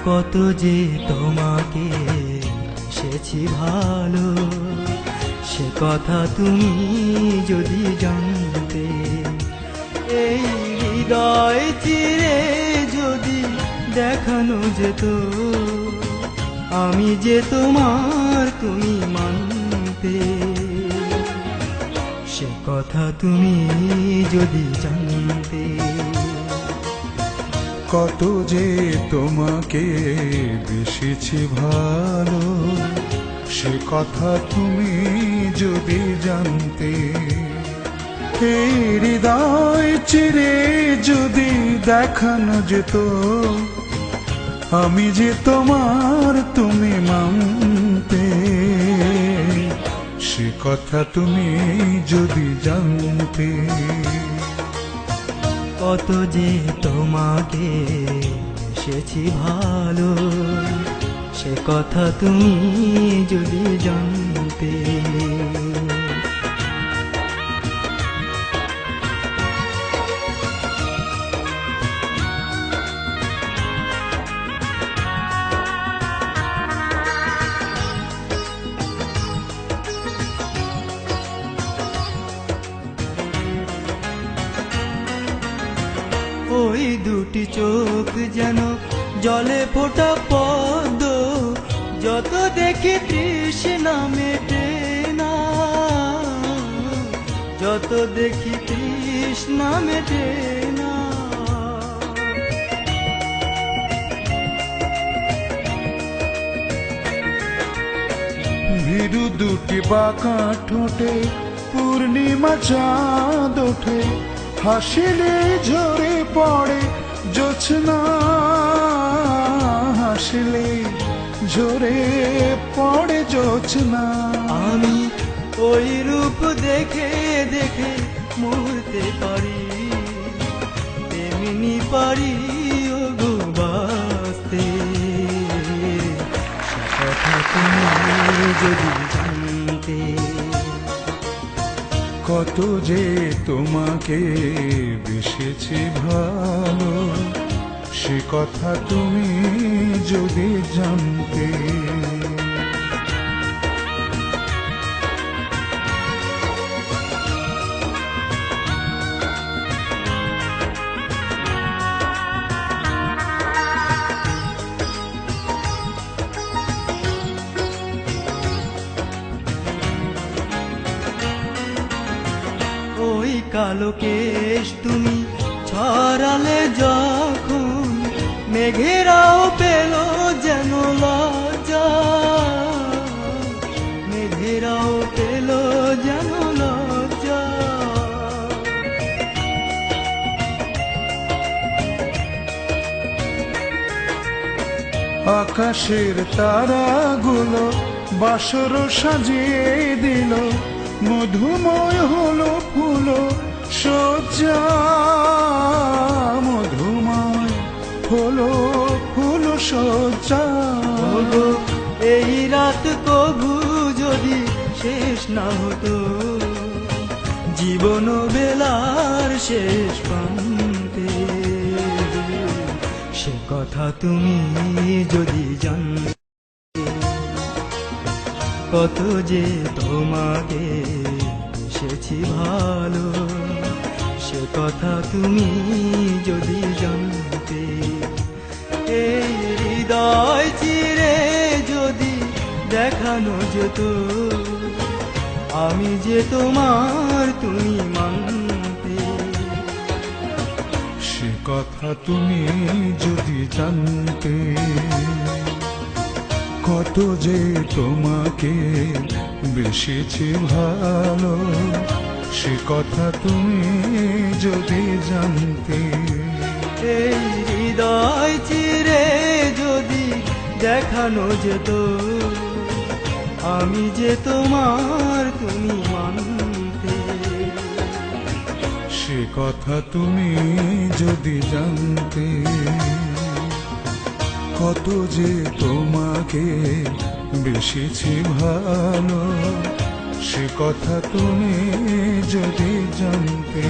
কত যে তোমাকে এসেছি ভালো, সে কথা তুমি যদি জানতে। এই হৃদয় চিরে যদি দেখানো যেত, আমি যে তোমার তুমি মানতে। সে কথা তুমি যদি জানতে। কত যে তোমাকে বেসেছি ভালো, সে কথা তুমি যদি জানতে। এই হৃদয় চিরে যদি দেখানো যেত, আমি যে তোমার তুমি মানতে। সে কথা তুমি যদি জানতে। কত যে তোমাকে এসেছি ভালো, সে কথা তুমি যদি জানতে। ওই দুটি চোখ যেন জলে ফোটা পদ্ম, যত দেখি তৃষ্ণা মেটে না, যত দেখি তৃষ্ণা মেটে না। ভীরু দুটি বাঁকা ঠোঁটে পূর্ণিমা চাঁদ ওঠে, হাসিলে ঝরে পড়ে জোছনা, হাসিলে ঝরে পড়ে জোছনা। আমি ওই রূপ দেখে দেখে মরতে পারি, তেমনি পারি ওগো বাঁচতে। সে কথা তুমি যদি জানতে। কত যে তোমাকে বেসেছি ভালো, সে কথা তুমি যদি জানতে। ওই কালো কেশ তুমি ছড়ালে যখন, মেঘেরাও পেল যেন লজ্জা, মেঘেরাও পেল যেন লজ্জা। আকাশের তারাগুলো বাসর সাজিয়ে দিল, মধুময় হলো ফুল সজ্জা, মধুময় হলো ফুল সজ্জা। এই রাত কবু যদি শেষ না হতো, জীবন বেলার শেষ প্রান্তে। সে কথা তুমি যদি জানতে। কত যে তোমাকে এসেছি ভালো, সে কথা তুমি যদি জানতে। এই হৃদয় চিরে যদি দেখানো যেত, আমি যে তোমার তুমি মানতে। সে কথা তুমি যদি জানতে। কত যে তোমাকে বেসেছি ভালো, সে কথা তুমি যদি জানতে। এই হৃদয় চিরে যদি দেখানো যেত, আমি যে তোমার তুমি মানতে। সে কথা তুমি যদি জানতে। কত যে তোমাকে বেসেছি ভালো, সে কথা তুমি যদি জানতে।